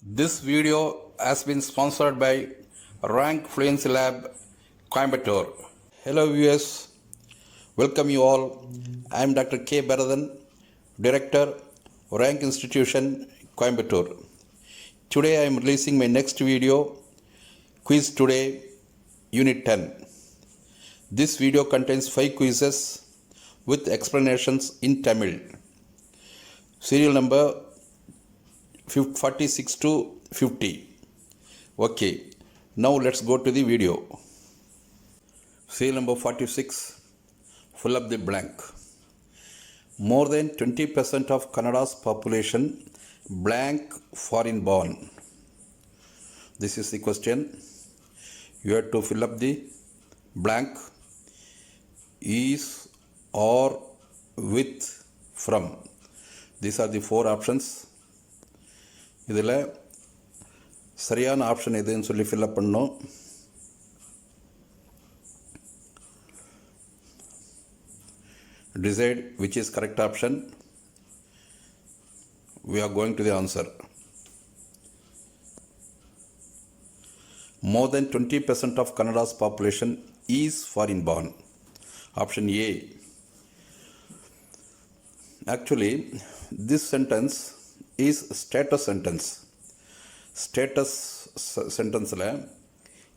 This video has been sponsored by Rank Fluency Lab, Coimbatore. Hello viewers, welcome you all. I am Dr. K. Bharathan, Director, Rank Institution, Coimbatore. Today I am releasing my next video, Quiz Today, Unit 10. This video contains 5 quizzes with explanations in Tamil. Serial number 46 to 50. Okay, now let's go to the video. Serial number 46. Fill up the blank. More than 20% of Canada's population blank foreign born. This is the question. You have to fill up the blank. Is, or, with, from. These are the 4 options. இதில் சரியான option எதுன்னு சொல்லி fill up பண்ணோம். Decide which is correct option. We are going to the answer. More than 20% of Canada's population is foreign born. Option A. Actually, this sentence is status sentence. Status sentenceல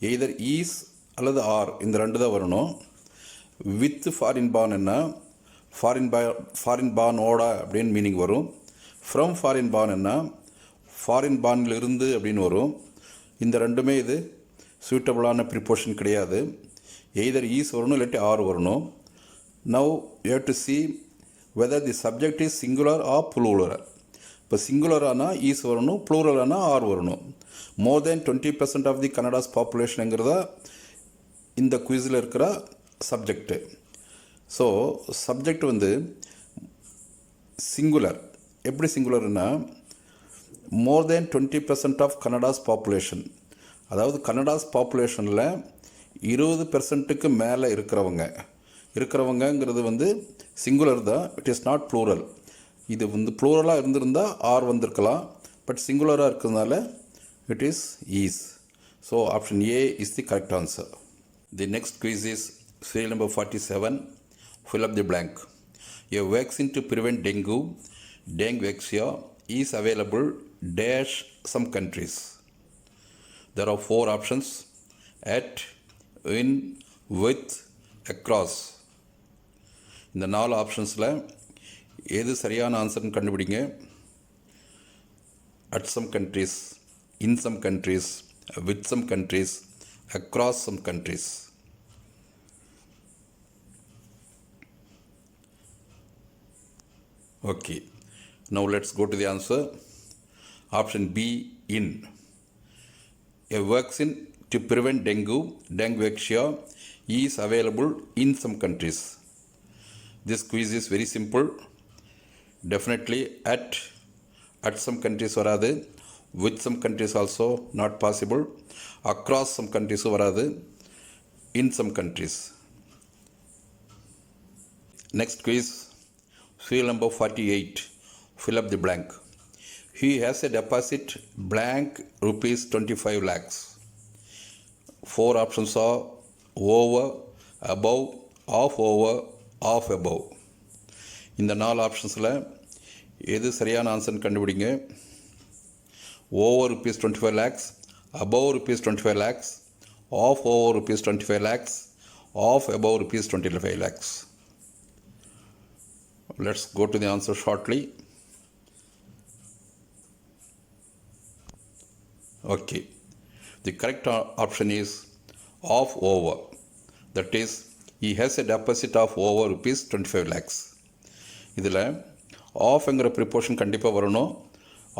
either is அல்லது are இந்த ரெண்டு தான் வரணும். with foreign born என்ன foreign born ஓட அப்படின்னு meaning வரும். from foreign born என்ன foreign bornல இருந்து அப்படின்னு வரும். இந்த ரெண்டுமே இது சூட்டபிளான ப்ரிப்போஷன் கிடையாது. either is வரணும் இல்லாட்டி are வரணும். now you have to see whether the subject is singular or plural. இப்போ சிங்குலரானா ஈஸ் வரணும், ப்ளூரலானா ஆர் வரணும். மோர் தென் 20% ஆஃப் தி கனடாஸ் பாப்புலேஷனுங்கிறதா இந்த குவிஸில் இருக்கிற சப்ஜெக்டு. ஸோ சப்ஜெக்ட் வந்து சிங்குலர். எப்படி சிங்குலர்னா மோர் தென் 20% ஆஃப் கனடாஸ் பாப்புலேஷன், அதாவது கனடாஸ் பாப்புலேஷனில் 20%க்கு மேலே இருக்கிறவங்கிறது வந்து சிங்குலர் தான். It is not plural. இது வந்து ப்ளூரலாக இருந்திருந்தால் ஆர் வந்திருக்கலாம், பட் சிங்குலராக இருக்கிறதுனால it is is. So option A is the correct answer. The next quiz is serial number 47. Fill up the blank. A vaccine to prevent dengue vexia is available dash some countries. There are 4 options: at, in, with, across. இந்த 4 ஆப்ஷன்ஸில் எது சரியான ஆன்சர்னு கண்டுபிடிங்க. At some countries, in some countries, with some countries, across some countries. Okay, now let's go to the answer. Option B, in. A vaccine to prevent dengue vexia is available in some countries. This quiz is very simple. Definitely at some countries வராது, with some countries also not possible, across some countries வராது, in some countries. Next quiz, serial number 48. Fill up the blank. He has a deposit blank rupees 25 lakhs. 4 options are over, above, off over, off above. இந்த 4 ஆப்ஷன்ஸில் எது சரியான ஆன்சர்னு கண்டுபிடிங்க. Over rupees 25 lakhs, above rupees 25 lakhs, of over rupees 25 lakhs, of above rupees 25 lakhs. Let's go to the answer shortly. Okay, the correct option is of over. That is he has a deposit of over rupees 25 lakhs. இதில் ஆஃப்ங்கிற preposition கண்டிப்பாக வரணும்.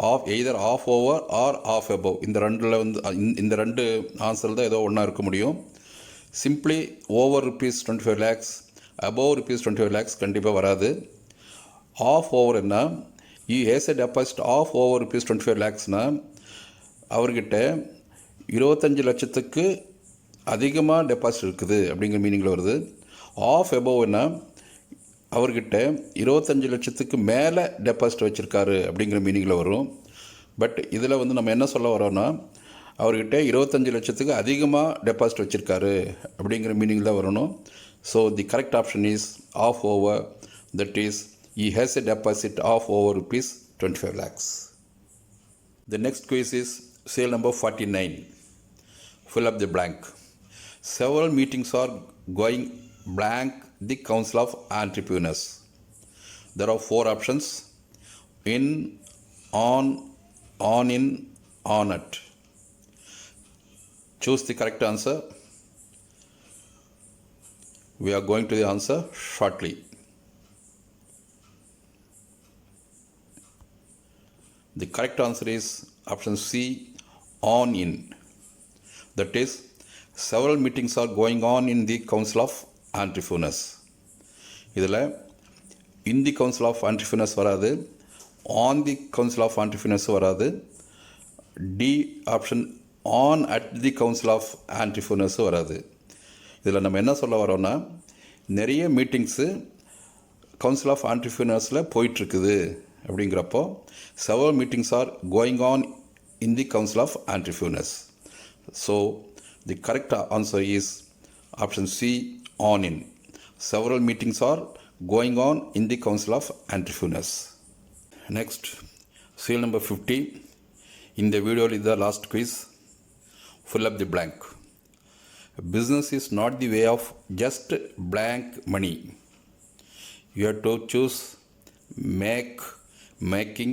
Of either of over or of above. இந்த ரெண்டில் வந்து இந்த ரெண்டு answer தான் ஏதோ ஒன்றா இருக்க முடியும். Simply over rupees 25 lakhs, above rupees 25 lakhs கண்டிப்பாக வராது. ஆஃப் ஓவர் என்ன, he has a deposit of over rupees 25 லேக்ஸ்னால் அவர்கிட்ட 25 லட்சத்துக்கு அதிகமாக டெபாசிட் இருக்குது அப்படிங்கிற மீனிங்கில் வருது. ஆஃப் எபோவ்னா அவர்கிட்ட 25 லட்சத்துக்கு மேலே டெபாசிட் வச்சுருக்காரு அப்படிங்கிற மீனிங்கில் வரும். பட் இதில் வந்து நம்ம என்ன சொல்ல வரோன்னா, அவர்கிட்ட 25 லட்சத்துக்கு அதிகமாக டெபாசிட் வச்சுருக்காரு அப்படிங்கிற மீனிங் தான் வரணும். So the correct option is of over, that is he has a deposit of over rupees 25 lakhs. The next quiz is sale number 49. Fill up the blank. Several meetings are going blank the Council of Entrepreneurs. There are 4 options: in, on in, on at. Choose the correct answer. We are going to the answer shortly. The correct answer is option C, on in. That is, several meetings are going on in the Council of Entrepreneurs. இதில் in the Council of Entrepreneurs வராது, on the Council of Entrepreneurs வராது, D option on at the Council of Entrepreneurs வராது. இதில் நம்ம என்ன சொல்ல வரோன்னா, நிறைய meetings council of ஆண்டர்ப்ரீனர்ஸில் போயிட்டுருக்குது அப்படிங்கிறப்போ several meetings are going on in the Council of Entrepreneurs. So the correct answer is option C, on in. Several meetings are going on in the Council of Entrepreneurs. Next, seal number 50. In the video is the last quiz. Fill up the blank. Business is not the way of just blank money. You have to choose make, making,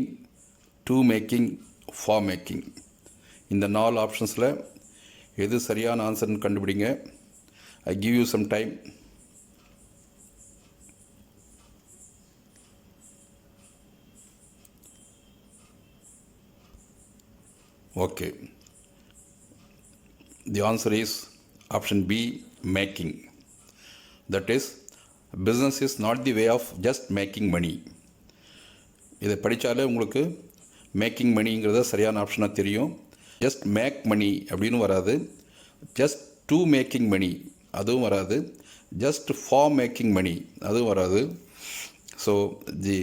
to making, for making. இந்த 4 ஆப்ஷன்ஸில் எது சரியான ஆன்சர்னு கண்டுபிடிங்க. I give you some time. Okay. The answer is option B, making. That is, business is not the way of just making money. இதை படித்தாலே உங்களுக்கு making மணிங்கிறத சரியான ஆப்ஷனாக தெரியும். ஜஸ்ட் மேக் மணி அப்படின்னு வராது, ஜஸ்ட் டு மேக்கிங் மணி அதுவும் வராது, ஜஸ்ட் ஃபார் மேக்கிங் மணி அதுவும் வராது. So the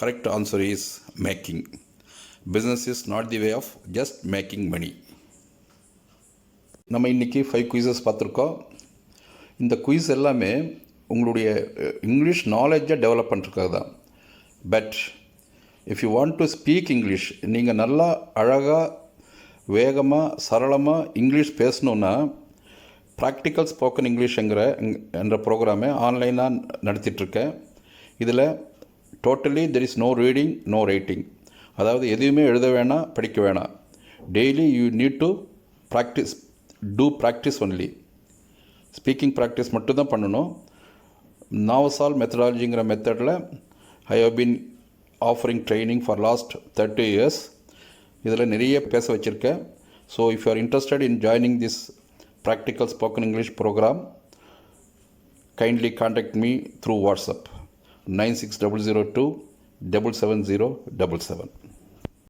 correct answer is making. Business is not the way of just making money. நம்ம இன்றைக்கி 5 குயிசஸ் பார்த்துருக்கோம். இந்த குயிஸ் எல்லாமே உங்களுடைய இங்கிலீஷ் நாலேஜை டெவலப் பண்ணுறதுக்காக தான். But if you want to speak English, நீங்கள் நல்லா அழகாக வேகமாக சரளமாக இங்கிலீஷ் பேசணுன்னா ப்ராக்டிக்கல் ஸ்போக்கன் இங்கிலீஷ் என்ற ப்ரோக்ராமை ஆன்லைனாக நடத்திட்டுருக்கேன். இதில் totally there is no reading, no writing. அதாவது எதுவுமே எழுத வேணாம், படிக்க வேணாம். Daily you need to practise only. Speaking practice மட்டும்தான் பண்ணணும். நாவசால் மெத்தடாலஜிங்கிற மெத்தடில் I have been offering training for last 30 years. இதில் நிறைய பேச வச்சுருக்கேன். So if you are interested in joining this practical spoken English programme, kindly contact me through WhatsApp 96002 77077.